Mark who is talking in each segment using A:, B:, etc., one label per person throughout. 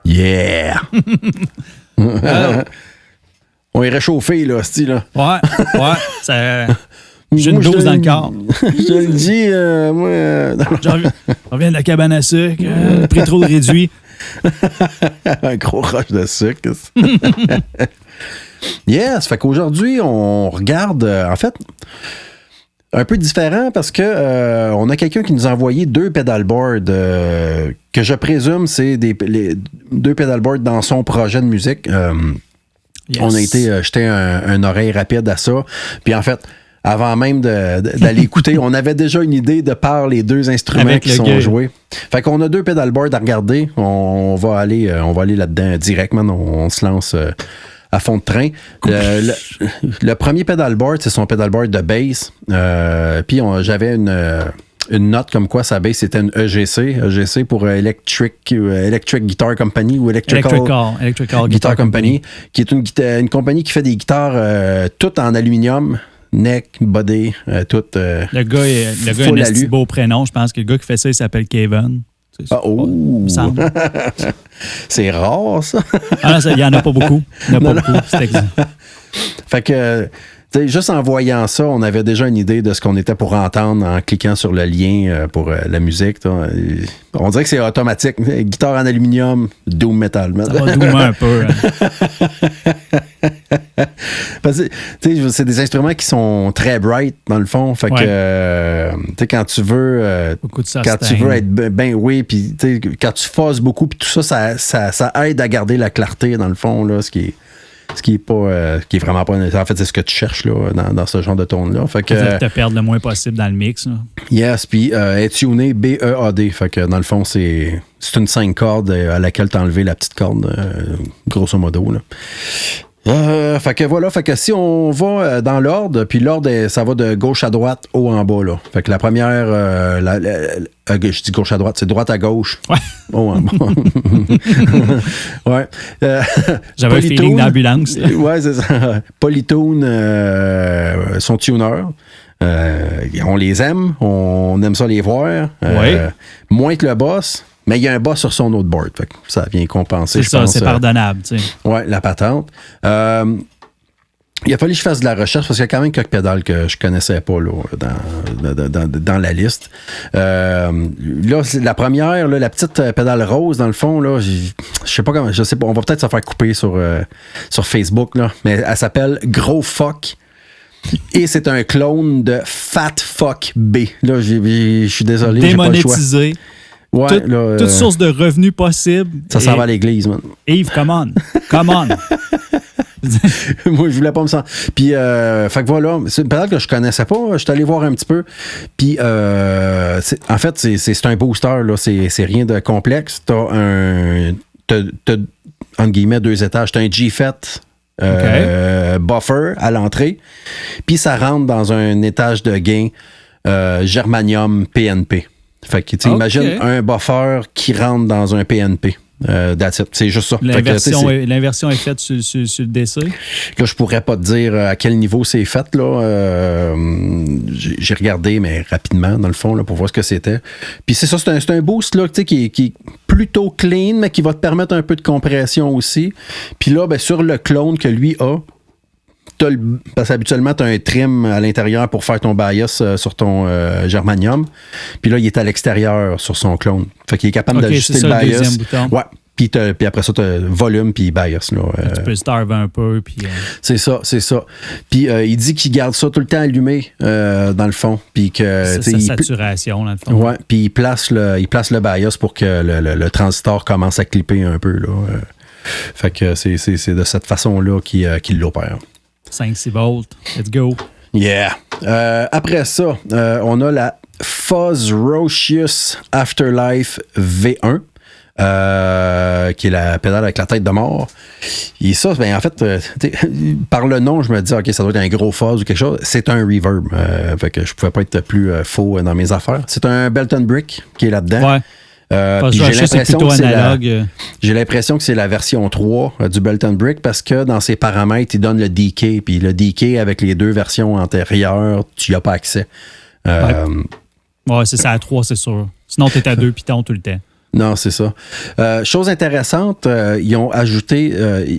A: Yeah! On est réchauffé, là, style. Là.
B: Ouais. Ça... J'ai une dose dans le corps.
A: Je te le dis, moi...
B: On vient de la cabane à sucre, le prix trop réduit.
A: Un gros rush de sucre. Yes, fait qu'aujourd'hui, on regarde, en fait, un peu différent parce que on a quelqu'un qui nous a envoyé 2 pedalboards que je présume c'est les 2 pedalboards dans son projet de musique. Yes. On a été jeter un oreille rapide à ça. Puis en fait, avant même d'aller écouter, on avait déjà une idée de par les 2 instruments
B: avec
A: qui sont joués. Fait qu'on a 2 pedalboards à regarder. On va aller là-dedans directement. On se lance à fond de train. Le premier pedalboard, c'est son pedalboard de bass. Puis j'avais une note comme quoi sa bass c'était une EGC. EGC pour Electric Guitar Company ou Electrical Guitar Company, qui est une compagnie qui fait des guitares toutes en aluminium. Neck, body, tout.
B: Le gars a un assez beau prénom. Je pense que le gars qui fait ça, il s'appelle Kevin.
A: C'est rare, ça.
B: Il n'y en a pas beaucoup. C'est exact.
A: Fait que, tu sais, juste en voyant ça, on avait déjà une idée de ce qu'on était pour entendre en cliquant sur le lien pour la musique. On dirait que c'est automatique. Guitare en aluminium, doom metal.
B: Ça va doomer un peu.
A: Parce que, c'est des instruments qui sont très bright, dans le fond. Fait que, tu sais, quand tu veux être ben oui, puis quand tu fosses beaucoup, puis tout ça, ça aide à garder la clarté, dans le fond, là, ce qui est vraiment pas... En fait, c'est ce que tu cherches là, dans ce genre de tone-là. Fait que...
B: te perdre le moins possible dans le mix. Là.
A: Yes, puis est tuné B-E-A-D. Fait que dans le fond, c'est une 5 cordes à laquelle tu as enlevé la petite corde, grosso modo. Là. Fait que voilà, fait que si on va dans l'ordre, puis l'ordre, ça va de gauche à droite, haut en bas. Là. Fait que la première, je dis gauche à droite, c'est droite à gauche.
B: Ouais.
A: Haut en bas. Ouais.
B: J'avais un feeling d'ambulance.
A: Ouais, c'est ça. Polytone, son tuner. On les aime, on aime ça les voir. Moins que le boss. Mais il y a un bas sur son autre board. Fait que ça vient compenser,
B: je pense. C'est pardonnable. Tu sais.
A: Ouais, la patente. Il a fallu que je fasse de la recherche parce qu'il y a quand même quelques pédales que je connaissais pas là, dans la liste. Là, c'est la première, là, la petite pédale rose, dans le fond, là, je sais pas comment. Je sais pas. On va peut-être se faire couper sur Facebook, là, mais elle s'appelle Gros Fuck. Et c'est un clone de Fat Fuck B. Là, je suis désolé.
B: Démonétisé.
A: J'ai pas le choix. Ouais,
B: toute source de revenus possible.
A: Ça s'en va à l'église, man.
B: Yves, come on.
A: Moi, je voulais pas me sentir. Puis, fait que voilà, c'est une pédale que je connaissais pas. Je suis allé voir un petit peu. Puis, en fait, c'est un booster, là. C'est rien de complexe. T'as entre guillemets, 2 étages. T'as un G-FET buffer à l'entrée. Puis, ça rentre dans un étage de gain germanium PNP. Fait que, tu imagines un buffer qui rentre dans un PNP. That's it. C'est juste ça.
B: L'inversion est faite sur le DC?
A: Là, je pourrais pas te dire à quel niveau c'est fait. Là. J'ai regardé, mais rapidement, dans le fond, là, pour voir ce que c'était. Puis c'est ça, c'est un boost là, qui est plutôt clean, mais qui va te permettre un peu de compression aussi. Puis là, ben, sur le clone que lui a, parce qu'habituellement, tu as un trim à l'intérieur pour faire ton bias sur ton germanium. Puis là, il est à l'extérieur sur son clone. Fait qu'il est capable d'ajuster le bias.
B: Deuxième bouton.
A: Ouais. Puis après ça, tu as volume puis bias. Là,
B: tu peux starve un peu. Puis,
A: C'est ça. Puis il dit qu'il garde ça tout le temps allumé, dans le fond. Puis que
B: c'est sa saturation, dans le fond.
A: Ouais. Puis il place le bias pour que le transistor commence à clipper un peu. Là. Fait que c'est de cette façon-là qu'il l'opère.
B: 5-6 volts. Let's go.
A: Yeah. Après ça, on a la Fuzzrocious Afterlife V1. Qui est la pédale avec la tête de mort. Et ça, ben, en fait, par le nom, je me dis, OK, ça doit être un gros fuzz ou quelque chose. C'est un reverb. Fait que je pouvais pas être plus faux dans mes affaires. C'est un Belton Brick qui est là-dedans.
B: Ouais.
A: J'ai l'impression que c'est la version 3 du Belton Brick parce que dans ses paramètres, il donne le DK. Puis le DK avec les 2 versions antérieures, tu n'y as pas accès.
B: Ouais, c'est ça à 3, c'est sûr. Sinon, tu es à 2 pitons tout le temps.
A: Non, c'est ça. Chose intéressante, ils ont ajouté...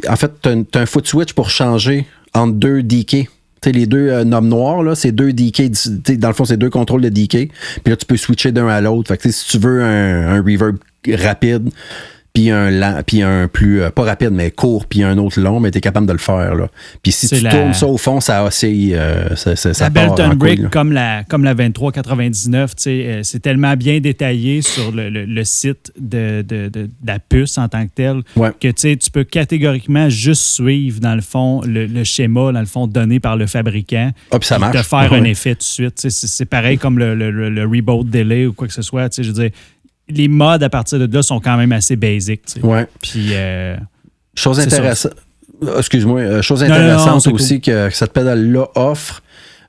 A: en fait, tu as un foot switch pour changer entre deux DK. T'sais, les deux knobs noirs, là, c'est deux DK. Dans le fond, c'est deux contrôles de DK. Puis là, tu peux switcher d'un à l'autre. Fait que si tu veux un reverb rapide, puis un lent, puis un plus, pas rapide, mais court, puis un autre long, mais tu es capable de le faire. Là. Puis si tu tournes ça au fond, ça oscille. Ça
B: Belton Brick, comme la 2399, c'est tellement bien détaillé sur le site de la puce en tant que telle que tu peux catégoriquement juste suivre, dans le fond, le schéma, dans le fond, donné par le fabricant.
A: Puis ça marche.
B: De faire un effet tout de suite. C'est pareil comme le reboot delay ou quoi que ce soit. Je veux dire, les modes à partir de là sont quand même assez basiques.
A: Ouais.
B: Puis.
A: Chose intéressante. Excuse-moi. Chose intéressante aussi que cette pédale-là offre.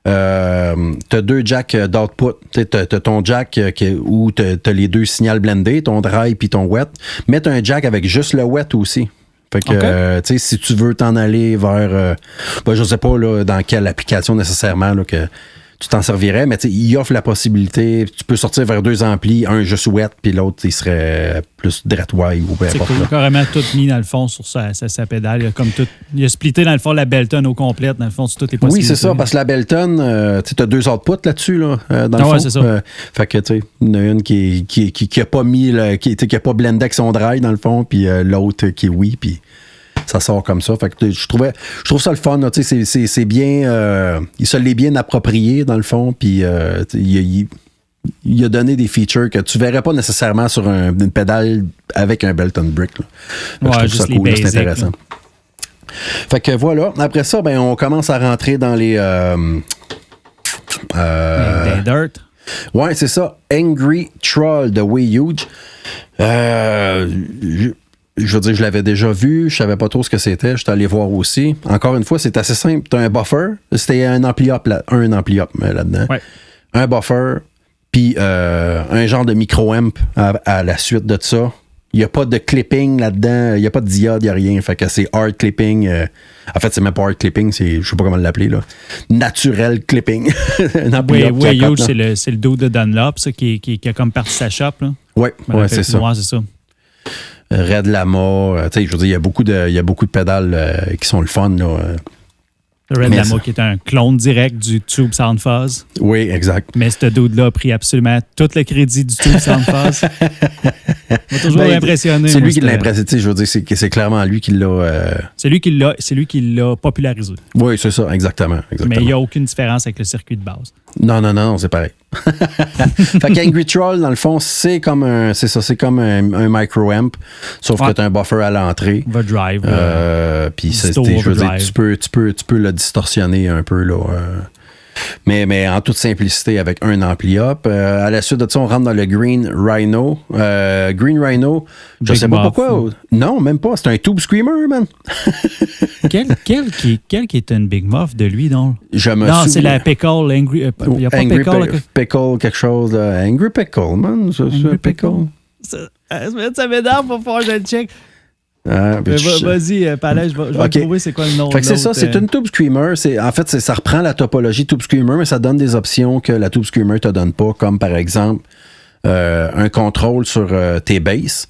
A: T'as deux jacks d'output. T'as ton jack où t'as les deux signals blendés, ton dry puis ton wet. Mais t'as un jack avec juste le wet aussi. Fait que, si tu veux t'en aller vers. Je sais pas là, dans quelle application nécessairement là, que tu t'en servirais, mais il offre la possibilité. Tu peux sortir vers deux amplis, un juste wet, puis l'autre, il serait plus dreadwire ou peu importe.
B: C'est carrément tout mis dans le fond sur sa pédale. Il a splitté dans le fond la Belton au complète, dans le fond, sur toutes les possibilités.
A: Oui, c'est ça, parce que la Belton, tu as deux outputs là-dessus, là, dans le fond.
B: Ouais, c'est ça.
A: Fait que, tu sais, il y en a une qui a pas mis, qui a pas blendé avec son dry, dans le fond, puis l'autre qui est oui, puis ça sort comme ça. Fait que je trouve ça le fun. C'est bien. Il se l'est bien approprié, dans le fond. Puis il a donné des features que tu verrais pas nécessairement sur une pédale avec un Belton Brick. Je trouve ça cool. C'est intéressant. Fait que voilà. Après ça, ben, on commence à rentrer dans les...
B: Dirt.
A: Ouais, c'est ça. Angry Troll de Way Huge. Je veux dire, je l'avais déjà vu, je savais pas trop ce que c'était, j'étais allé voir aussi. Encore une fois, c'est assez simple. Tu as un buffer, c'était un ampli-up là-dedans.
B: Ouais.
A: Un buffer, puis un genre de micro-amp à la suite de ça. Il n'y a pas de clipping là-dedans, il n'y a pas de diode, il n'y a rien. Fait que c'est hard clipping. En fait, c'est même pas hard clipping, c'est, je sais pas comment l'appeler, là. Naturel clipping.
B: Oui, huge, c'est le dos de Dunlop, ça, qui a comme parti sa shop.
A: Oui, c'est ça.
B: Ouais, c'est ça.
A: Red Lama, tu sais, je veux dire, il y a beaucoup de pédales qui sont le fun, là.
B: Red Lama qui est un clone direct du Tube Soundfuzz.
A: Oui, exact.
B: Mais ce dude-là a pris absolument tout le crédit du Tube Soundfuzz. m'a toujours impressionné.
A: C'est lui qui l'a impressionné. Je veux dire, c'est clairement lui qui l'a...
B: C'est lui qui l'a popularisé.
A: Oui, c'est ça, exactement.
B: Mais il n'y a aucune différence avec le circuit de base.
A: Non, c'est pareil. Fait qu'Angry Troll, dans le fond, c'est comme un micro-amp, sauf que tu as un buffer à l'entrée.
B: Overdrive.
A: Puis je veux dire, tu peux le distorsionner un peu, là. Mais en toute simplicité avec un ampli-up. À la suite de ça, on rentre dans le Green Rhino. Green Rhino, je
B: Big
A: sais pas pourquoi. Non, même pas. C'est un Tube Screamer, man.
B: Quel qui est une Big Muff de lui, donc?
A: Non,
B: c'est la Pickle. Il n'y a pas
A: Angry
B: Pickle.
A: Pickle, quelque chose. Angry Pickle, man.
B: Angry Pickle. Ça m'énerve pour faire un check. Vas-y, Palais, je vais trouver c'est quoi le nom.
A: Fait que c'est ça, c'est une Tube Screamer. En fait, ça reprend la topologie Tube Screamer, mais ça donne des options que la Tube Screamer te donne pas, comme par exemple un contrôle sur tes basses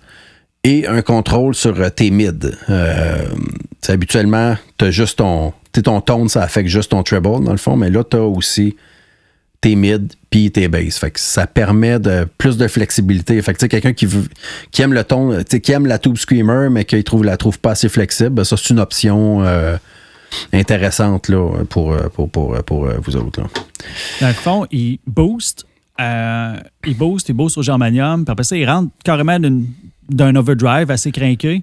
A: et un contrôle sur tes mids. Habituellement, tu as juste ton tone, ça affecte juste ton treble, dans le fond, mais là, tu as aussi tes mids puis tes basses. Fait que ça permet plus de flexibilité. Fait que quelqu'un qui aime le ton, qui aime la Tube Screamer, mais qui la trouve pas assez flexible, ça, c'est une option intéressante là, pour vous autres. Là.
B: Dans le fond, il boost au germanium, puis après ça, il rentre carrément d'un overdrive assez crinqué,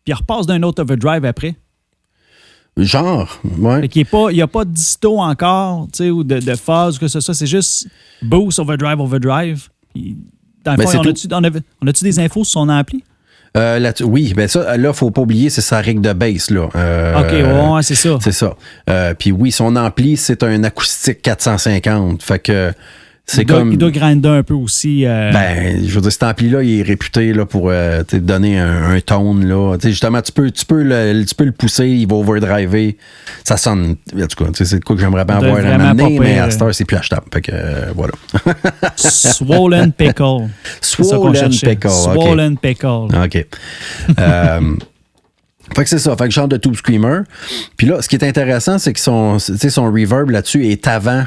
B: puis il repasse d'un autre overdrive après.
A: Genre, ouais.
B: Il n'y a pas de disto encore, tu sais, ou de phase ou que ce soit. C'est juste boost, overdrive. Puis, dans le fond, on a-tu des infos sur son ampli?
A: Oui, ben ça, là, faut pas oublier, c'est sa rig de bass, là.
B: OK, ouais, c'est ça.
A: C'est ça. Puis oui, son ampli, c'est un acoustique 450. Fait que
B: Il doit grinder un peu aussi.
A: Ben, je veux dire, cet ampli-là, il est réputé là, pour te donner un tone. Là. Justement, tu peux le pousser, il va overdriver. Ça sonne. En tout cas, c'est de quoi que j'aimerais bien avoir un amené, mais à cette heure, c'est plus achetable. Fait que voilà.
B: Swollen Pickle. Swollen Pickle.
A: OK. Fait que c'est ça. Fait que genre de Tube Screamer. Puis là, ce qui est intéressant, c'est que son reverb là-dessus est avant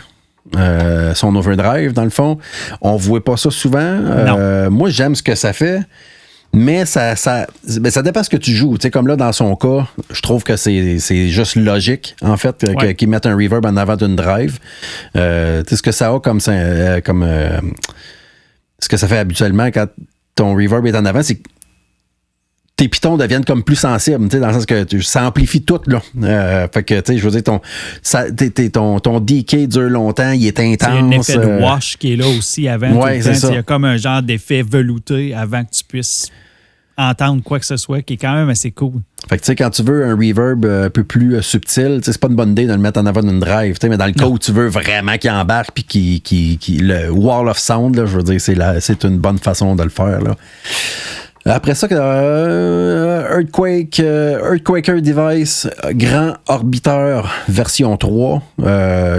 A: son overdrive, dans le fond. On voit pas ça souvent. Moi, j'aime ce que ça fait, mais ça dépend ce que tu joues. T'sais, comme là, dans son cas, je trouve que c'est juste logique, en fait, qu'ils mettent un reverb en avant d'une drive. Ce que ça a comme ce que ça fait habituellement quand ton reverb est en avant, c'est que tes pitons deviennent comme plus sensibles, dans le sens que ça amplifie tout, là. Fait que, tu sais, je veux dire, ton decay dure longtemps, il est intense.
B: Il y a un effet de wash qui est là aussi avant.
A: Ouais, c'est ça.
B: Il y a comme un genre d'effet velouté avant que tu puisses entendre quoi que ce soit, qui est quand même assez cool.
A: Fait que, tu sais, quand tu veux un reverb un peu plus subtil, c'est pas une bonne idée de le mettre en avant d'une drive, mais dans le cas où tu veux vraiment qu'il embarque puis le wall of sound, là, je veux dire, c'est une bonne façon de le faire, là. Après ça, Earthquaker Device, grand orbiteur version 3.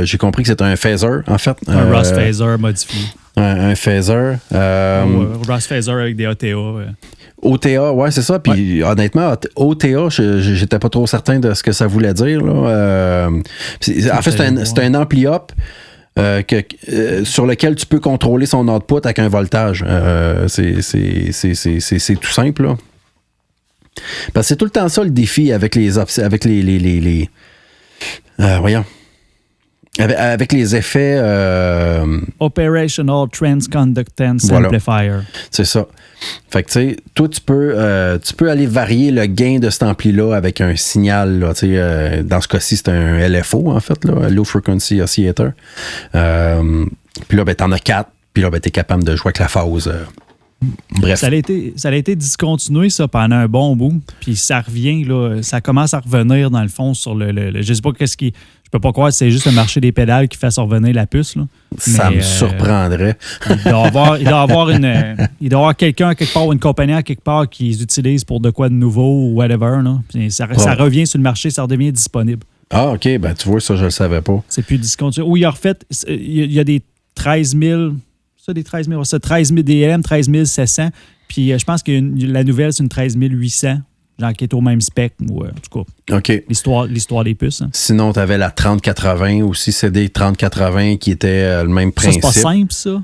A: J'ai compris que c'est un phaser, en fait.
B: Un Ross phaser modifié.
A: Un phaser.
B: Ross phaser avec des OTA.
A: OTA, ouais, c'est ça. Puis honnêtement, OTA, j'étais pas trop certain de ce que ça voulait dire. Là. En fait, c'est un ampli-up. Sur lequel tu peux contrôler son output avec un voltage. C'est tout simple, là. Parce que c'est tout le temps ça le défi avec les voyons. Avec les effets...
B: Operational Transconductance Amplifier.
A: C'est ça. Fait que, tu sais, toi, tu peux aller varier le gain de cet ampli-là avec un signal, là, dans ce cas-ci, c'est un LFO, en fait, là, Low Frequency Oscillator. Puis là, ben, t'en as 4, puis là, ben, t'es capable de jouer avec la phase. Bref.
B: Ça a été discontinué, ça, pendant un bon bout, puis ça revient, là, ça commence à revenir, dans le fond, sur le je sais pas qu'est-ce qui... Je peux pas croire que c'est juste le marché des pédales qui fait survenir la puce. Là.
A: Ça me surprendrait.
B: Il doit y avoir quelqu'un quelque part ou une compagnie à quelque part qui les utilise pour de quoi de nouveau ou whatever. Là. Ça revient sur le marché, ça redevient disponible.
A: Ah, OK. Ben, tu vois, ça, je le savais pas.
B: C'est plus discontinué. Ou il a refait... Il y a des 13 000... Ça, des 13 000... Ça, 13 000 DLM, 13 700. Puis je pense que la nouvelle, c'est une 13 800. Genre qui est au même spec, ou en tout cas,
A: OK.
B: L'histoire des puces. Hein.
A: Sinon, tu avais la 3080 aussi, c'est des 3080 qui étaient le même principe.
B: Ça, c'est pas simple, ça?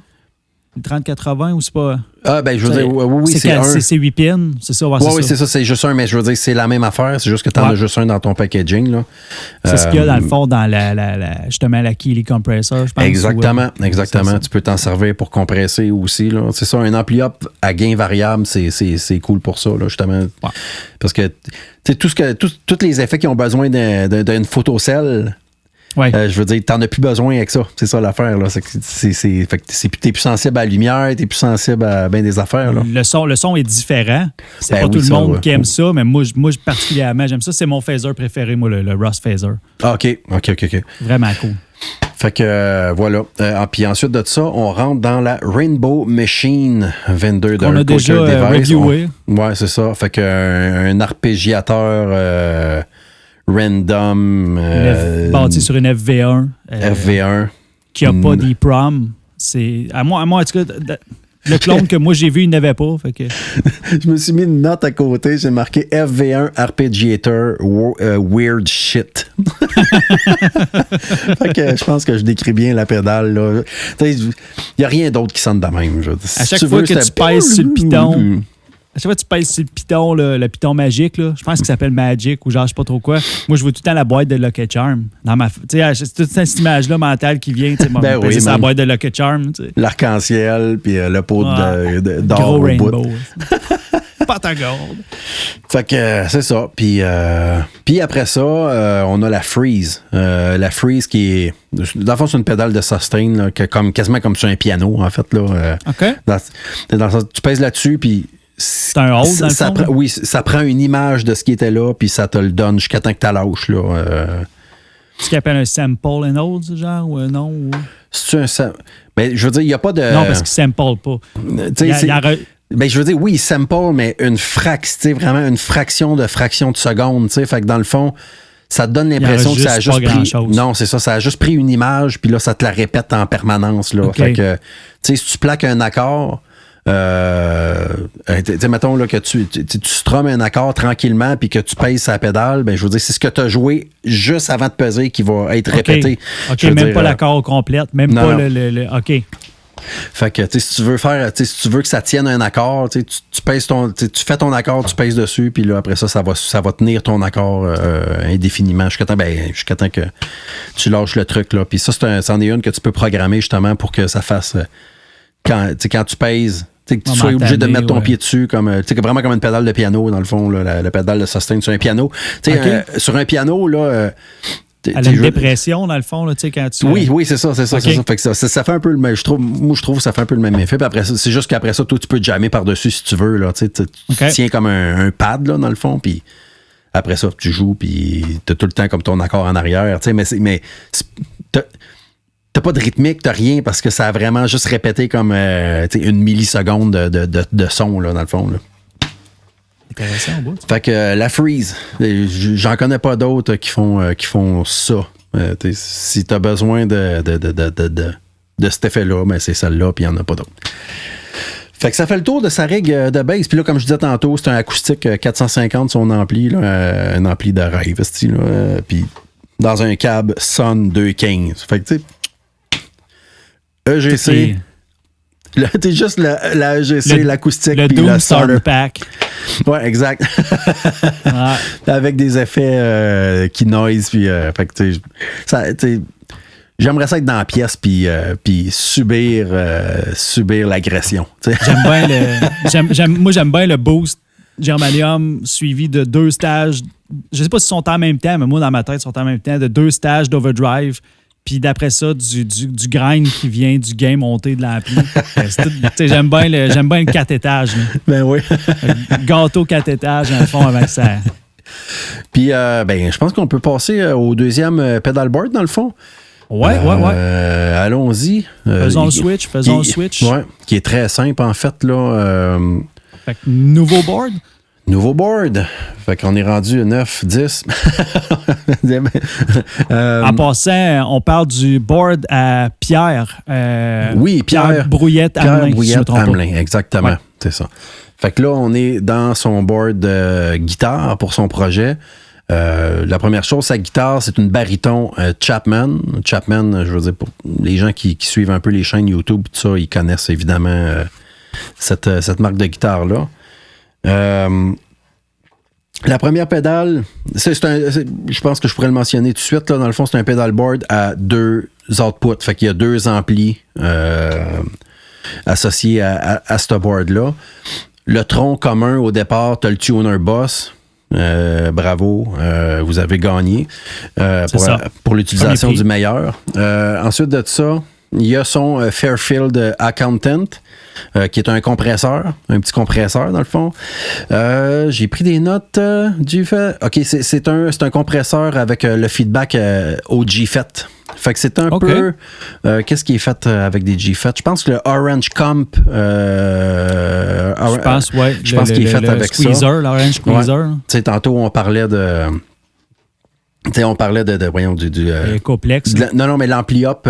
B: Le 3080 ou c'est pas...
A: Ah, ben, je veux dire, oui,
B: c'est 8 pins, c'est ça?
A: Oui, c'est ça, c'est juste un, mais je veux dire, c'est la même affaire, c'est juste que tu en as juste un dans ton packaging, là.
B: C'est ce qu'il y a dans le fond, dans justement la Keeley Compressor, je pense.
A: Exactement. Tu peux t'en servir pour compresser aussi, là. C'est ça, un ampli-up à gain variable, c'est cool pour ça, là, justement. Ouais. Parce que, tu sais, tous les effets qui ont besoin d'une photocell...
B: Ouais.
A: Je veux dire, t'en as plus besoin avec ça. C'est ça l'affaire. Là. T'es plus sensible à la lumière, t'es plus sensible à bien des affaires. Là.
B: Le son est différent. C'est pas tout le monde qui aime ça, mais moi particulièrement, j'aime ça. C'est mon phaser préféré, moi, le Ross phaser.
A: Ah, OK.
B: Vraiment cool.
A: Fait que voilà. Puis ensuite de ça, on rentre dans la Rainbow Machine 22 de
B: on a déjà reviewé.
A: Ouais, c'est ça. Fait qu'un arpégiateur... random.
B: Bâti sur une FV1.
A: FV1.
B: Qui n'a pas d'EEPROM. C'est, à moi, en tout cas, le clone que moi j'ai vu, il n'avait pas. Fait que...
A: Je me suis mis une note à côté. J'ai marqué FV1 Arpeggiator Weird Shit. Fait que je pense que je décris bien la pédale. Il n'y a rien d'autre qui sonne de même.
B: À chaque fois que tu pèses sur le piton... À chaque fois que tu pèses sur le piton, le piton magique, là, je pense qu'il s'appelle Magic ou genre je sais pas trop quoi. Moi, je vois tout le temps la boîte de Lucky Charm. C'est toute cette image-là mentale qui vient.
A: Ben oui,
B: c'est la boîte de Lucky Charm. T'sais.
A: L'arc-en-ciel, puis le pot d'or
B: gros
A: au
B: rainbow.
A: bout.
B: Patagorde.
A: Fait que c'est ça. Puis après ça, on a la Freeze. La Freeze qui est... Dans le fond, c'est une pédale de sustain, là, quasiment comme sur un piano, en fait. Là,
B: OK.
A: Tu pèses là-dessus, puis...
B: C'est un hold, dans le fond?
A: Oui, ça prend une image de ce qui était là, puis ça te le donne jusqu'à temps que tu lâches. Là,
B: Ce qu'ils appellent un sample and hold, genre, ou non? Ou...
A: C'est un sample. Mais je veux dire, il n'y a pas de.
B: Non, parce qu'ils sample pas.
A: Ben, je veux dire, oui, il sample, mais vraiment une fraction de seconde. Fait que dans le fond, ça te donne l'impression que ça a juste pris. Non, c'est ça. Ça a juste pris une image, puis là, ça te la répète en permanence. Là.
B: Okay.
A: Fait que, si tu plaques un accord, mettons là, que tu strummes un accord tranquillement, puis que tu pèses sa pédale, ben, je veux dire, c'est ce que tu as joué juste avant de peser qui va être répété.
B: OK, même pas l'accord complète, même pas le. OK.
A: Fait que si tu veux que ça tienne un accord, tu pèses tu fais ton accord, tu pèses dessus, puis là après ça va tenir ton accord indéfiniment jusqu'à temps que tu lâches le truc là. Puis ça c'en est une que tu peux programmer justement pour que ça fasse quand tu pèses, que tu sois obligé de mettre ton pied dessus comme vraiment comme une pédale de piano dans le fond là, la pédale de sustain sur un piano. Sur un piano là.
B: Elle a une dépression, dans le fond, là, quand tu...
A: Oui, c'est ça. Okay. Fait que ça fait un peu le même... Je trouve que ça fait un peu le même effet. Puis après, c'est juste qu'après ça, toi, tu peux jammer par-dessus si tu veux. Là, tu tiens comme un pad, là, dans le fond. Puis après ça, tu joues, puis t'as tout le temps comme ton accord en arrière. Mais t'as pas de rythmique, t'as rien, parce que ça a vraiment juste répété comme une milliseconde de son, là, dans le fond. Là.
B: Intéressant, au bout.
A: Fait que la freeze, j'en connais pas d'autres qui font ça. Si t'as besoin de cet effet-là, ben c'est celle-là, puis il n'y en a pas d'autres. Fait que ça fait le tour de sa rig de bass. Puis là, comme je disais tantôt, c'est un acoustique 450 son ampli, là, un ampli de rêve, puis dans un cab Son 215. Fait que tu sais, EGC. Là, t'es juste la EGC, l'acoustique,
B: puis
A: le
B: Starter Pack.
A: Ouais, exact.
B: Ouais.
A: Avec des effets qui noise, puis fait que j'aimerais ça être dans la pièce, puis subir l'agression.
B: J'aime bien le boost Germanium suivi de 2 stages. Je sais pas s'ils sont en même temps, mais moi, dans ma tête, ils sont en même temps, de 2 stages d'overdrive. Puis d'après ça, du grind qui vient du gain monté de l'ampli. J'aime bien le 4 étages. Là.
A: Ben oui.
B: Gâteau 4 étages, dans le fond, avec ça.
A: Puis, je pense qu'on peut passer au deuxième pedalboard, dans le fond.
B: Ouais.
A: Allons-y.
B: Faisons le switch.
A: Ouais, qui est très simple, en fait. Là,
B: fait que nouveau board.
A: Nouveau board. Fait qu'on est rendu à 9, 10.
B: En passant, on parle du board à Pierre.
A: Oui, Pierre
B: Brouillette Hamelin.
A: Pierre Brouillette Hamelin, exactement. Ouais. C'est ça. Fait que là, on est dans son board guitare pour son projet. La première chose, sa guitare, c'est une baryton Chapman. Chapman, je veux dire, pour les gens qui suivent un peu les chaînes YouTube, tout ça, ils connaissent évidemment cette marque de guitare-là. La première pédale, je pense que je pourrais le mentionner tout de suite. Là, dans le fond, c'est un pedalboard à 2 outputs. Fait qu'il y a 2 amplis associés à ce board-là. Le tronc commun, au départ, tu as le tuner boss. Bravo, vous avez gagné pour l'utilisation du meilleur. Ensuite de ça, il y a son Fairfield Accountant, qui est un compresseur, un petit compresseur dans le fond. J'ai pris des notes du fait. OK, c'est un compresseur avec le feedback au G-FET. Fait que c'est un peu... qu'est-ce qui est fait avec des G-FET? Je pense que le Orange Comp...
B: je pense
A: qu'il est fait avec
B: squeezer,
A: ça.
B: L'Orange Squeezer.
A: Ouais. Tantôt, on parlait de... on parlait de
B: complexe.
A: Non, mais l'ampli-up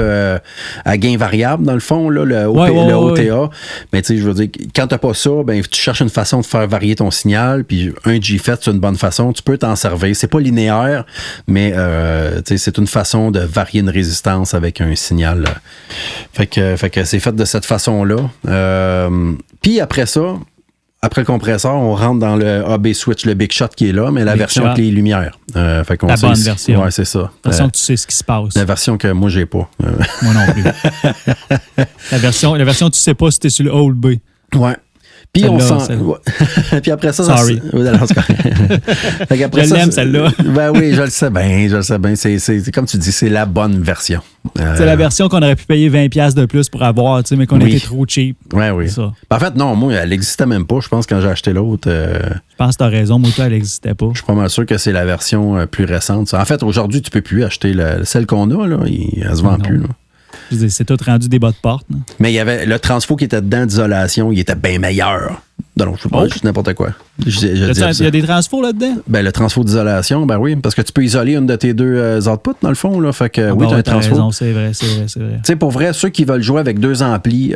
A: à gain variable, dans le fond, là, le OTA. Mais tu sais, je veux dire, quand t'as pas ça, ben, tu cherches une façon de faire varier ton signal, puis un G-FET, c'est une bonne façon. Tu peux t'en servir. C'est pas linéaire, mais c'est une façon de varier une résistance avec un signal. Fait que c'est fait de cette façon-là. Puis après ça, après le compresseur, on rentre dans le AB Switch, le Big Shot qui est là, mais la version avec les lumières. Fait qu'on
B: la bonne version.
A: Ouais, c'est ça.
B: La version que tu sais ce qui se passe.
A: La version que moi, j'ai pas.
B: Moi non plus. la version tu sais pas si t'es sur le A ou le B.
A: Ouais. Puis on sent. Puis après ça,
B: Sorry.
A: Je
B: l'aime, celle-là.
A: Ben oui, je le sais bien. C'est comme tu dis, c'est la bonne version.
B: C'est la version qu'on aurait pu payer 20$ de plus pour avoir, mais qu'on était trop cheap.
A: Oui. Ça. En fait, non, moi, elle n'existait même pas. Je pense quand j'ai acheté l'autre.
B: Je pense que tu as raison, moi, elle n'existait pas.
A: Je suis pas mal sûr que c'est la version plus récente. En fait, aujourd'hui, tu peux plus acheter celle qu'on a. Là, elle se vend plus. Là.
B: Je dis, c'est tout rendu des bas de porte. Là.
A: Mais il y avait le transfo qui était dedans d'isolation, il était bien meilleur. Donc, je sais pas, juste n'importe quoi.
B: Il y a des transfos là-dedans?
A: Ben, le transfo d'isolation, ben oui, parce que tu peux isoler une de tes deux outputs, dans le fond. Là, fait que oui, tu as un transfo.
B: Raison, c'est vrai. Tu
A: sais, pour vrai, ceux qui veulent jouer avec 2 amplis,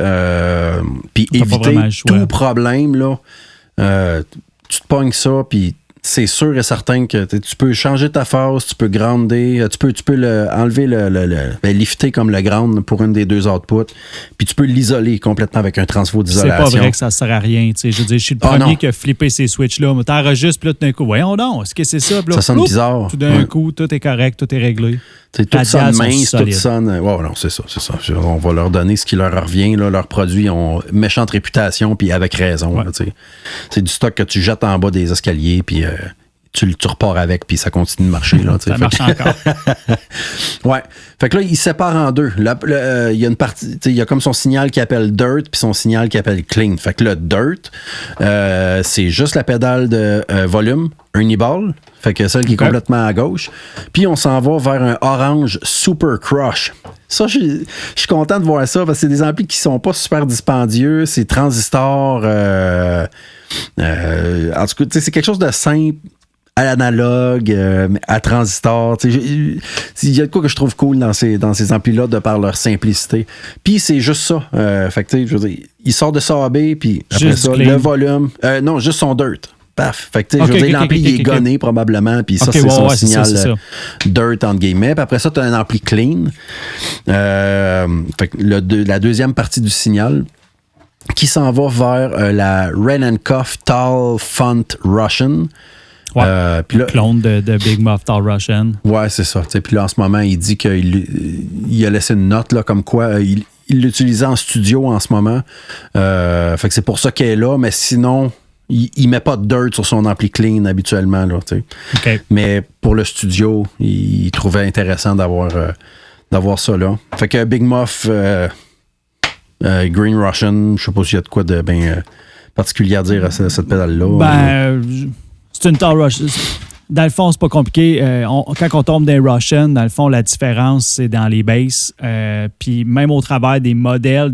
A: puis éviter tout problème, là, tu te pognes ça, puis c'est sûr et certain que tu peux changer ta phase, tu peux grounder, tu peux enlever lifter comme le ground pour une des 2 outputs, puis tu peux l'isoler complètement avec un transfo d'isolation.
B: C'est pas vrai que ça sert à rien. Je veux dire, je suis le premier qui a flippé ces switches-là. T'enregistres, puis là, tout d'un coup, voyons donc, est-ce que c'est ça? Là,
A: ça sonne bizarre.
B: Tout d'un coup, tout est correct, tout est réglé.
A: Tout sonne mince, tout sonne. Ouais, non, c'est ça. On va leur donner ce qui leur revient. Là. Leurs produits ont méchante réputation, puis avec raison.
B: Ouais.
A: Là, c'est du stock que tu jettes en bas des escaliers, puis tu repars avec, puis ça continue de marcher. Là,
B: ça marche encore.
A: Ouais. Fait que là, il sépare en deux. Il y a une partie, il y a comme son signal qui appelle Dirt, puis son signal qui appelle Clean. Fait que le Dirt, c'est juste la pédale de volume, Uniball. Fait que celle qui est complètement à gauche. Puis on s'en va vers un orange Super Crush. Ça, je suis content de voir ça parce que c'est des amplis qui sont pas super dispendieux. C'est transistors. En tout cas, c'est quelque chose de simple, à l'analogue, à transistor. Il y a de quoi que je trouve cool dans ces amplis-là de par leur simplicité. Puis c'est juste ça. Fait que, je veux dire, il sort de sa AB, puis après ça, le volume. Non, juste son Dirt. Paf. Fait que, je veux dire, l'ampli il est gonné probablement, puis ça, c'est son signal Dirt, entre guillemets. Puis après ça, tu as un ampli Clean. Fait que la deuxième partie du signal qui s'en va vers la Ren & Cuff Tall Font Russian.
B: Ouais, puis là, clone de Big Muff Tall Russian.
A: Ouais, c'est ça. Puis là, en ce moment, il dit qu'il a laissé une note là, comme quoi il l'utilisait en studio en ce moment. Fait que c'est pour ça qu'elle est là, mais sinon... Il met pas de dirt sur son ampli Clean habituellement. Là,
B: okay.
A: Mais pour le studio, il trouvait intéressant d'avoir ça là. Fait que Big Muff, Green Russian, je sais pas s'il y a de quoi de bien particulier à dire à cette pédale-là.
B: C'est une Tall Russian. Dans le fond, c'est pas compliqué. Quand on tombe dans les Russian, dans le fond, la différence, c'est dans les basses. Puis même au travers des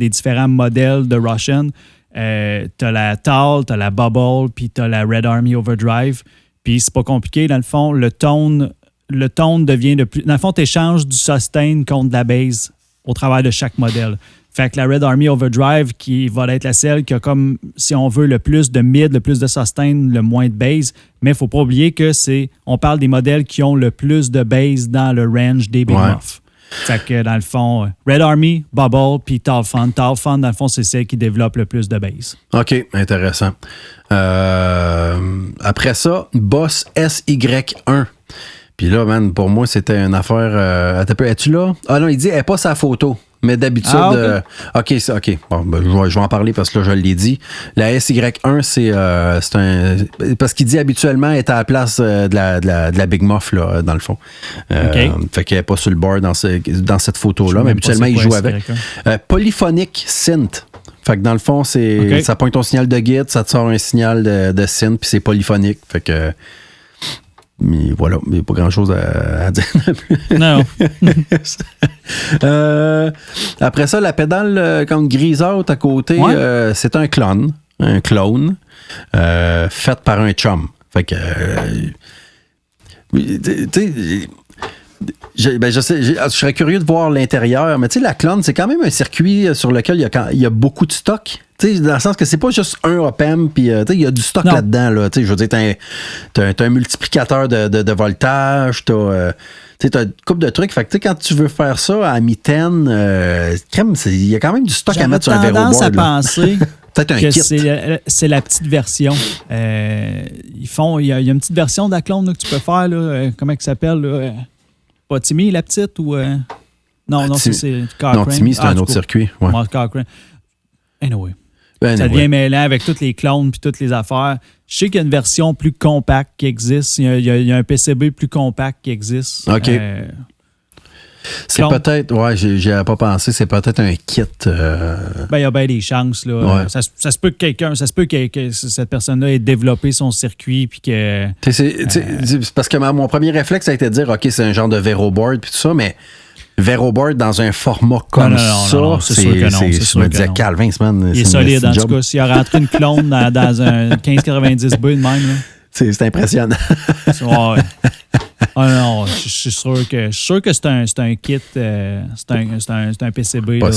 B: différents modèles de Russian, t'as la Tall, t'as la Bubble, puis t'as la Red Army Overdrive. Puis c'est pas compliqué. Dans le fond, le tone devient de plus... Dans le fond, t'échanges du sustain contre de la bass au travers de chaque modèle. Fait que la Red Army Overdrive, qui va être la celle qui a comme, si on veut, le plus de mid, le plus de sustain, le moins de bass. Mais il ne faut pas oublier que on parle des modèles qui ont le plus de bass dans le range des Big Muff. Fait que dans le fond, Red Army, Bubble, puis Tall Fun. Tall Fun, dans le fond, c'est celle qui développe le plus de bass.
A: OK, intéressant. Après ça, Boss SY1. Puis là, man, pour moi, c'était une affaire... es-tu là? Ah non, il dit, elle n'est pas sa photo. Mais d'habitude... OK. Bon, ben, je vais en parler parce que là, je l'ai dit. La SY1, c'est un... Parce qu'il dit habituellement, elle est à la place de la Big Muff, là, dans le fond. Fait qu'elle n'est pas sur le board dans cette photo-là, mais habituellement, il joue avec. Polyphonic Synth. Fait que dans le fond, ça pointe ton signal de guide, ça te sort un signal de synth, puis c'est polyphonique. Fait que... Mais voilà, il n'y a pas grand-chose à dire.
B: Non.
A: Après ça, la pédale comme grisâtre à côté, c'est un clone fait par un chum. Fait que... tu sais... je serais curieux de voir l'intérieur, mais tu sais, la clone, c'est quand même un circuit sur lequel il y a beaucoup de stock. T'sais, dans le sens que c'est pas juste un op-amp, puis il y a du stock là-dedans. Là, je veux dire, t'as un multiplicateur de voltage, t'as une couple de trucs. Fait que quand tu veux faire ça à mi-ten, il y a quand même du stock à mettre sur un verrou board.
B: J'avais tendance à penser
A: peut-être un
B: que
A: kit.
B: c'est la petite version. Il y a une petite version de la clone là, que tu peux faire. Là, comment elle s'appelle? Là, pas Timmy, la petite? Ou Non, c'est Cochrane.
A: Non, Timmy, c'est un autre circuit. Ouais.
B: Cochrane. Anyway. ça devient mêlant avec tous les clones puis toutes les affaires. Je sais qu'il y a une version plus compacte qui existe. Il y a un PCB plus compact qui existe.
A: OK. C'est peut-être, j'y avais pas pensé, c'est peut-être un kit.
B: Il y a bien des chances. Là. Ouais. Ça se peut que cette personne-là ait développé son circuit. Puis que.
A: C'est parce que mon premier réflexe a été de dire, OK, c'est un genre de Veroboard, puis tout ça, mais Veroboard dans un format comme ça,
B: c'est sûr que non.
A: Je me disais, Calvin,
B: il est solide, en tout cas. S'il a rentré une clone dans un 1590B de même, là.
A: C'est impressionnant.
B: Ouais. Non, je suis sûr que c'est un kit, c'est un PCB. Là,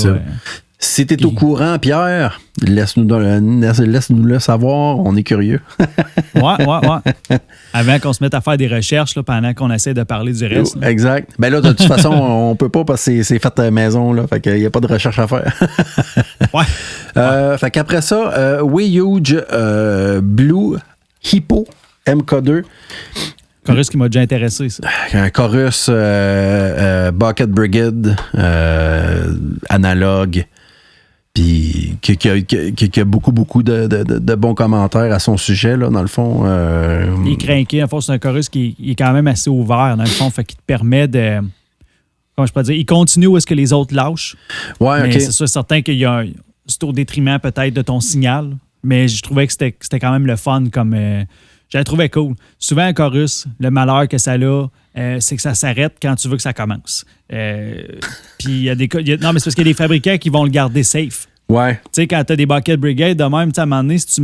A: Si tu es au courant, Pierre, laisse-nous le savoir, on est curieux.
B: Ouais. Avant qu'on se mette à faire des recherches là, pendant qu'on essaie de parler du reste. Là.
A: Exact. Ben là, de toute façon, on peut pas parce que c'est fait à la maison, là. Fait qu'il n'y a pas de recherche à faire. Fait qu'apraprès ça, Huge Blue Hippo MK2.
B: Chorus qui m'a déjà intéressé, ça.
A: Un chorus Bucket Brigade, analogue, puis qui a beaucoup de bons commentaires à son sujet, là, dans le fond.
B: Il est craqué. En fait, c'est un chorus qui est quand même assez ouvert, dans le fond, fait qu'il te permet de... Comment je peux dire? Il continue où est-ce que les autres lâchent.
A: Ouais,
B: mais
A: OK.
B: c'est sûr, certain qu'il y a c'est au détriment peut-être de ton signal, mais je trouvais que c'était quand même le fun comme... J'avais trouvé cool. Souvent, un chorus, le malheur que ça a, c'est que ça s'arrête quand tu veux que ça commence. Puis il y a des cas. Non, mais c'est parce qu'il y a des fabricants qui vont le garder safe.
A: Ouais.
B: Tu sais, quand tu as des Bucket Brigade, de même, à un moment donné, si tu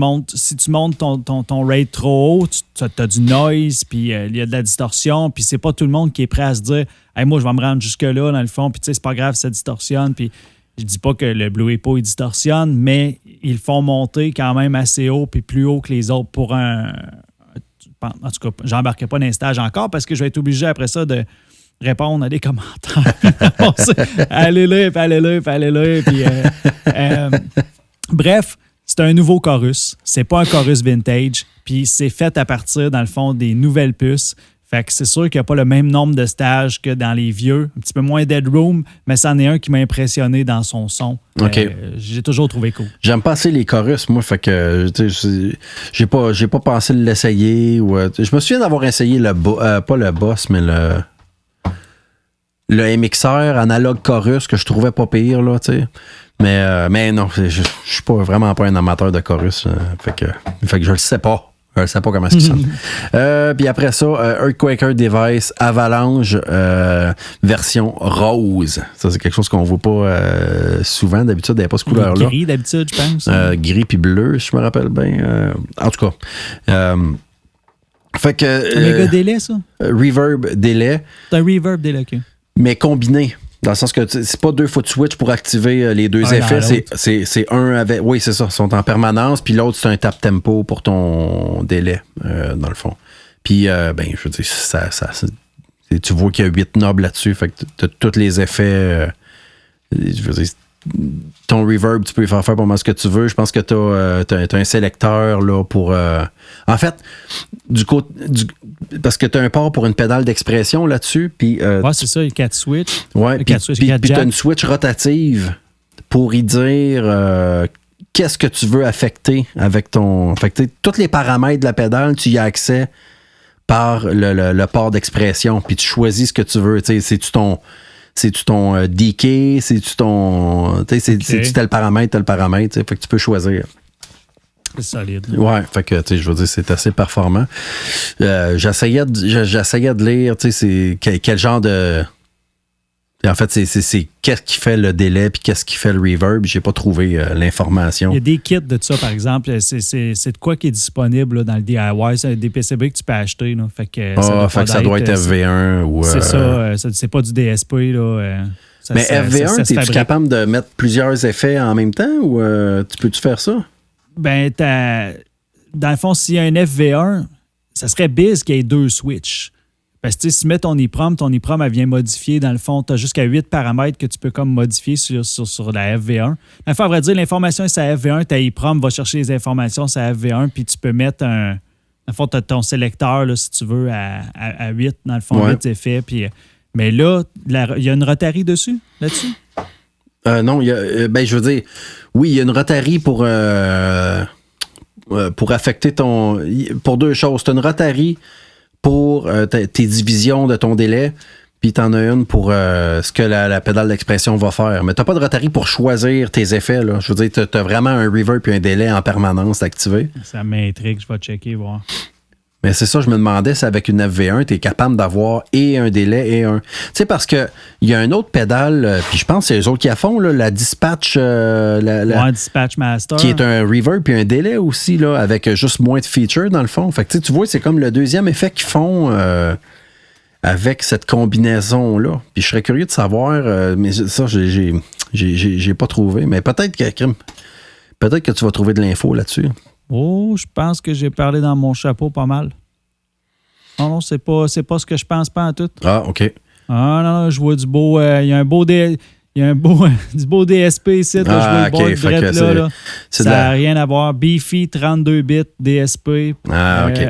B: montes ton rate trop haut, tu as du noise, puis il y a de la distorsion, puis c'est pas tout le monde qui est prêt à se dire hey, moi, je vais me rendre jusque-là, dans le fond, puis tu sais, c'est pas grave si ça distorsionne. Puis je dis pas que le Blue Hippo, il distorsionne, mais ils le font monter quand même assez haut, puis plus haut que les autres pour un. En tout cas, j'embarquerai pas dans les stages encore parce que je vais être obligé après ça de répondre à des commentaires. Allez là. Bref, c'est un nouveau chorus. C'est pas un chorus vintage. Puis c'est fait à partir, dans le fond, des nouvelles puces. Fait que c'est sûr qu'il n'y a pas le même nombre de stages que dans les vieux. Un petit peu moins Dead Room, mais c'en est un qui m'a impressionné dans son son.
A: OK.
B: J'ai toujours trouvé cool.
A: J'aime pas assez les chorus, moi, fait que j'ai pas pensé de l'essayer. Je me souviens d'avoir essayé pas le Boss, mais le MXR analogue chorus que je trouvais pas pire, là, tu sais. Mais non, je suis vraiment pas un amateur de chorus. Fait que je le sais pas. Je ne sais pas comment est-ce qu'ils sont. Puis après ça, Earthquaker Device Avalanche version rose. Ça, c'est quelque chose qu'on ne voit pas souvent. D'habitude, il n'y a pas ce couleur-là.
B: Gris, d'habitude, je pense.
A: Gris puis bleu, si je me rappelle bien. En tout cas. Fait que...
B: C'est un méga délai, ça?
A: Reverb délai.
B: C'est un reverb délai, OK.
A: Mais combiné. Dans le sens que c'est pas deux foot switch pour activer les deux effets. C'est un avec. Oui, c'est ça. Ils sont en permanence. Puis l'autre, c'est un tap tempo pour ton délai, dans le fond. Puis, je veux dire, tu vois qu'il y a 8 knobs là-dessus. Fait que tu as tous les effets. Je veux dire, ton reverb, tu peux faire pas mal ce que tu veux. Je pense que tu as un sélecteur là, pour. En fait, parce que tu as un port pour une pédale d'expression là-dessus. Puis,
B: c'est ça, il y a 4 switches.
A: Ouais, puis tu as une switch rotative pour y dire qu'est-ce que tu veux affecter avec ton. Fait que tous les paramètres de la pédale, tu y as accès par le port d'expression. Puis tu choisis ce que tu veux. C'est-tu ton DK? C'est-tu ton. C'est-tu tel paramètre? Fait que tu peux choisir.
B: C'est solide.
A: Ouais, fait que, je veux dire, c'est assez performant. J'essayais de lire, c'est quel genre de. En fait, c'est qu'est-ce qui fait le délai puis qu'est-ce qui fait le reverb. J'ai pas trouvé l'information.
B: Il y a des kits de ça, par exemple. C'est de quoi qui est disponible là, dans le DIY. C'est des PCB que tu peux acheter. Là. Fait que
A: ça doit être FV1 ou.
B: C'est ça. C'est pas du DSP. Là.
A: Mais FV1, es-tu capable de mettre plusieurs effets en même temps ou tu peux-tu faire ça?
B: Ben, dans le fond, s'il y a un FV1, ça serait biz qu'il y ait 2 switches. Parce que si tu mets ton EEPROM, elle vient modifier. Dans le fond, tu as jusqu'à 8 paramètres que tu peux comme modifier sur la FV1. Dans le fond, à vrai dire, l'information est sur la FV1. Ta EEPROM va chercher les informations sur la FV1, puis tu peux mettre dans le fond, tu as ton sélecteur, là, si tu veux, à 8, dans le fond, 8 effets. Puis, mais là, il y a une Rotary dessus, là-dessus?
A: Non, il y a, je veux dire, oui, il y a une Rotary pour affecter pour deux choses. Tu as une Rotary pour tes divisions de ton délai, puis tu en as une pour ce que la pédale d'expression va faire. Mais tu n'as pas de Rotary pour choisir tes effets. Là. Je veux dire, tu as vraiment un reverb puis un délai en permanence activé.
B: Ça m'intrigue, je vais checker, voir.
A: Mais c'est ça, je me demandais si avec une FV1, tu es capable d'avoir et un délai et un... Tu sais, parce que il y a une autre pédale, puis je pense que c'est eux autres qui la font, là, la Dispatch...
B: Dispatch Master.
A: Qui est un reverb puis un délai aussi, là, avec juste moins de features, dans le fond. Fait que tu vois, c'est comme le deuxième effet qu'ils font avec cette combinaison-là. Puis je serais curieux de savoir, mais ça, j'ai pas trouvé. Mais peut-être que tu vas trouver de l'info là-dessus.
B: Oh, je pense que j'ai parlé dans mon chapeau pas mal. Non, c'est pas ce que je pense pas en tout.
A: Ah, OK.
B: Ah non, je vois du beau... Il y a un beau... du beau DSP ici. Là, je vois le board direct là. Ça n'a rien à voir. Beefy, 32 bits, DSP.
A: Ah, OK.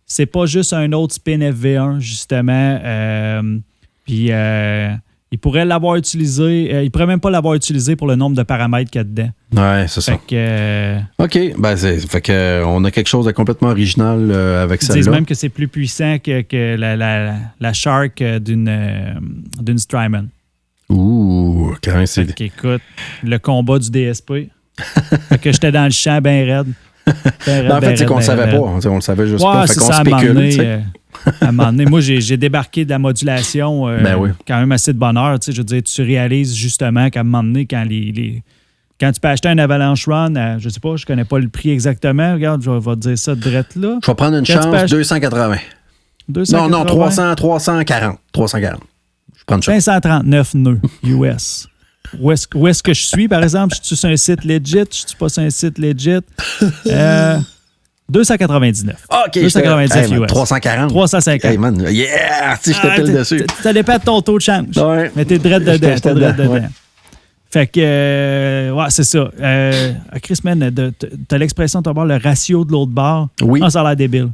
B: C'est pas juste un autre spin FV1, justement. Puis... il pourrait l'avoir utilisé. Il pourrait même pas l'avoir utilisé pour le nombre de paramètres qu'il y a dedans.
A: Ouais, c'est ça. OK. Fait que on a quelque chose de complètement original avec ça. Ils
B: disent même que c'est plus puissant que la Shark d'une Strymon.
A: Ouh, quand même, c'est...
B: Écoute, le combat du DSP. Fait que j'étais dans le champ bien raide.
A: En fait, c'est qu'on le savait pas. On le savait juste pas. Fait qu'on spécule.
B: À un moment donné, moi, j'ai débarqué de la modulation quand même assez de bonne heure. Je veux dire, tu réalises justement qu'à un moment donné, quand tu peux acheter un Avalanche Run, je sais pas, je connais pas le prix exactement. Regarde, je vais te dire ça direct là.
A: Je vais prendre une chance, 280. Non, 340. 340. Je prends une chance.
B: 539 nœuds US. Où est-ce que je suis, par exemple? Je suis sur un site legit? Je suis pas sur un site legit? 299.
A: OK.
B: 299 US.
A: 340.
B: 350.
A: Hey, man, yeah! Si j'étais pile dessus.
B: Ça dépend de ton taux de change.
A: Ouais.
B: Mais t'es direct dedans.
A: Ouais.
B: Fait que, c'est ça. Chris, man, t'as l'expression de voir le ratio de l'autre bord.
A: Oui.
B: Non, ça a l'air débile.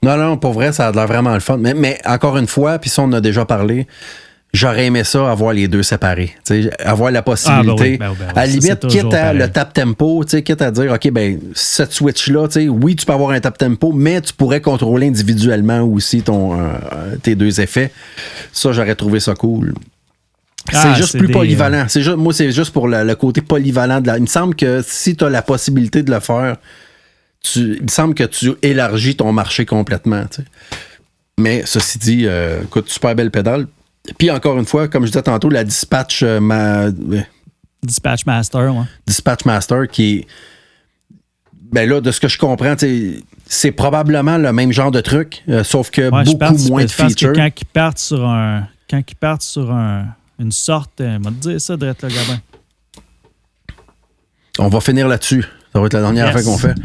A: Non, pour vrai, ça a l'air vraiment le fun. Mais encore une fois, puis ça, on en a déjà parlé, j'aurais aimé ça, avoir les deux séparés. Avoir la possibilité. À la limite, quitte à le tap tempo, quitte à dire, OK, cette switch-là, oui, tu peux avoir un tap tempo, mais tu pourrais contrôler individuellement aussi tes deux effets. Ça, j'aurais trouvé ça cool. C'est juste plus polyvalent. Moi, c'est juste pour le côté polyvalent. Il me semble que si tu as la possibilité de le faire, il me semble que tu élargis ton marché complètement. Mais ceci dit, écoute, super belle pédale. Puis encore une fois, comme je disais tantôt, la Dispatch
B: Dispatch Master, ouais.
A: Dispatch Master qui est... Ben là, de ce que je comprends, c'est probablement le même genre de truc, sauf que beaucoup moins de features.
B: Quand ils partent sur une sorte... on va te dire ça, direct là, Gabin.
A: On va finir là-dessus. Ça va être la dernière fois qu'on fait.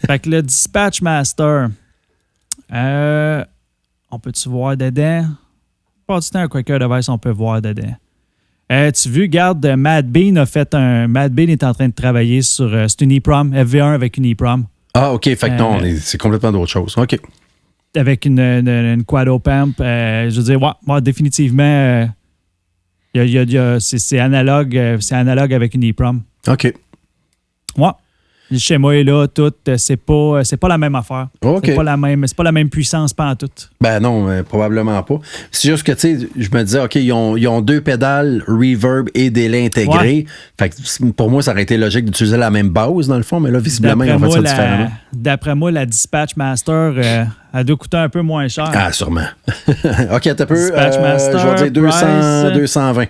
B: Fait que le Dispatch Master, on peut-tu voir dedans? Pas du temps, un Quaker Device, on peut voir dedans. Tu veux, regarde, Mad Bean est en train de travailler sur c'est une EEPROM, FV1 avec une EEPROM.
A: Ah, OK. Fait que non, c'est complètement d'autre chose. OK.
B: Avec une quad op-amp. Je veux dire, ouais, définitivement, c'est analogue avec une EEPROM.
A: OK.
B: Ouais. Le schéma est là, tout. C'est pas la même affaire.
A: Okay.
B: C'est pas la même puissance pantoute.
A: Ben non, probablement pas. C'est juste que, tu sais, je me disais, OK, ils ont deux pédales, reverb et délai intégrés. Ouais. Fait que pour moi, ça aurait été logique d'utiliser la même base, dans le fond, mais là, visiblement, ils ont fait ça différemment.
B: D'après moi, la Dispatch Master, elle doit coûter un peu moins cher.
A: Ah, sûrement. OK, t'as peu.
B: Dispatch Master,
A: je vais dire 220.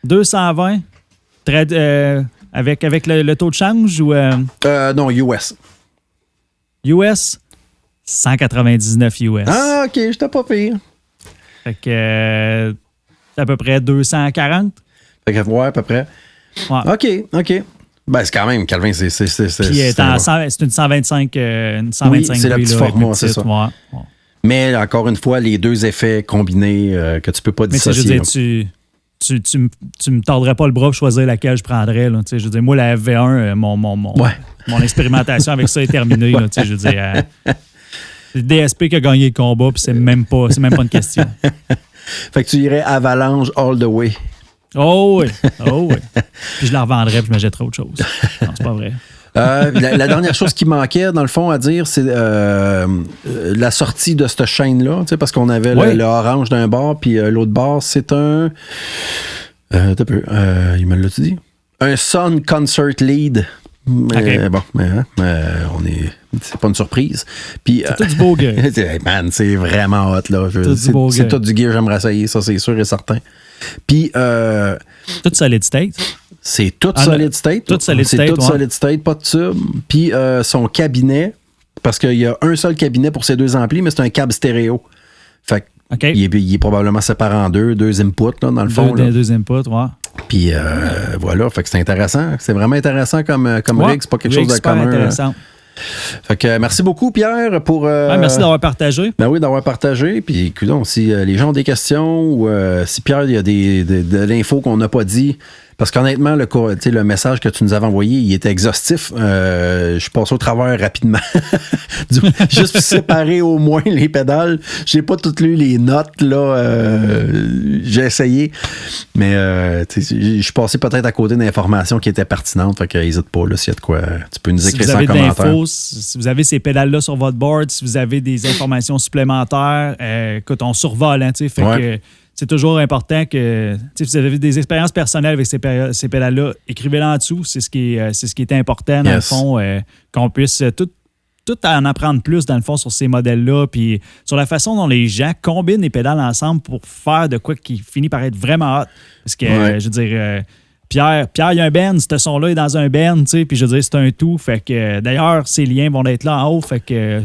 B: 220? Avec le taux de change ou...
A: non, US.
B: US? 199 US.
A: Ah, OK, j'étais pas pire.
B: Fait que c'est à peu près 240.
A: Fait que, ouais, à peu près. Ouais. OK. Ben, c'est quand même, Calvin, c'est
B: une 125.
A: Oui, c'est le petit format, c'est ça.
B: Ouais.
A: Mais encore une fois, les deux effets combinés que tu peux pas dissocier.
B: Mais je veux dire, tu me tordrais pas le bras pour choisir laquelle je prendrais. Là, je veux dire, moi, la FV1, mon expérimentation avec ça est terminée. Là, je veux dire, c'est le DSP qui a gagné le combat, puis c'est même pas une question.
A: Fait que tu irais Avalanche all the way.
B: Oh oui. Puis je la revendrais puis je me jetterais autre chose. Non, c'est pas vrai.
A: La dernière chose qui manquait, dans le fond, à dire, c'est la sortie de cette chaîne-là, parce qu'on avait le orange d'un bar, puis l'autre bar, c'est un... il me l'a-tu dit? Un Sun Concert Lead. Okay. Bon, c'est pas une surprise. Puis,
B: c'est tout du beau gear.
A: Man, c'est vraiment hot, là. C'est tout du gear, j'aimerais essayer, ça, c'est sûr et certain. Puis...
B: tout solid state.
A: C'est tout solid state.
B: Tout solid state,
A: c'est tout solid state, pas de tube. Puis son cabinet, parce qu'il y a un seul cabinet pour ces deux amplis, mais c'est un câble stéréo. Fait il est probablement séparé en deux inputs, là, dans le fond.
B: Deux inputs, ouais.
A: Puis voilà, fait que c'est intéressant. C'est vraiment intéressant comme rig. C'est pas quelque chose de commun.
B: Intéressant.
A: Fait que merci beaucoup, Pierre, pour...
B: merci d'avoir partagé.
A: Ben oui, d'avoir partagé. Puis, écoutons, si les gens ont des questions ou si Pierre, il y a de l'info qu'on n'a pas dit... Parce qu'honnêtement, le message que tu nous avais envoyé, il était exhaustif. Je suis passé au travers rapidement. Juste pour séparer au moins les pédales. J'ai pas toutes lu les notes, là. J'ai essayé. Mais je suis passé peut-être à côté d'informations qui étaient pertinentes. Fait que n'hésite pas, là, s'il y a de quoi. Tu peux nous écrire ça en commentaire.
B: Si vous avez ces pédales-là sur votre board, si vous avez des informations supplémentaires, écoute, on survole, hein, tu sais. Fait que c'est toujours important que si vous avez des expériences personnelles avec ces pédales-là, écrivez-les en dessous. C'est ce qui est important, dans le fond, qu'on puisse tout en apprendre plus, dans le fond, sur ces modèles-là, puis sur la façon dont les gens combinent les pédales ensemble pour faire de quoi qui finit par être vraiment hot. Parce que, je veux dire... Pierre, il y a un bend, ce son-là est dans un bend, tu sais, puis je veux dire, c'est un tout. Fait que, d'ailleurs, ces liens vont être là en haut, fait que...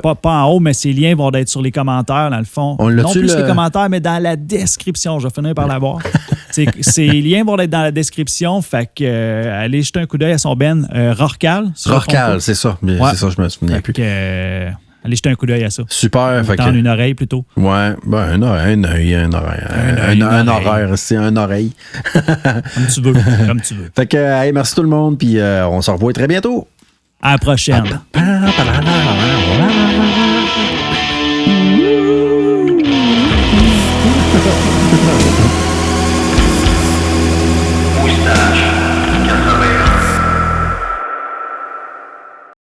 B: Pas en haut, mais ces liens vont être sur les commentaires, dans le fond. Non plus les commentaires, mais dans la description. Je vais finir par l'avoir. Ces liens vont être dans la description. Fait que allez jeter un coup d'œil à son Rorcal.
A: Rorcal, c'est ça. C'est ça, je me souviens plus.
B: Allez jeter un coup d'œil à ça.
A: Super.
B: Tendre une oreille plutôt.
A: Ouais, un œil, un oreille. Un horaire, c'est un oreille.
B: Comme tu veux.
A: Fait que, merci tout le monde, puis on se revoit très bientôt.
B: À la prochaine.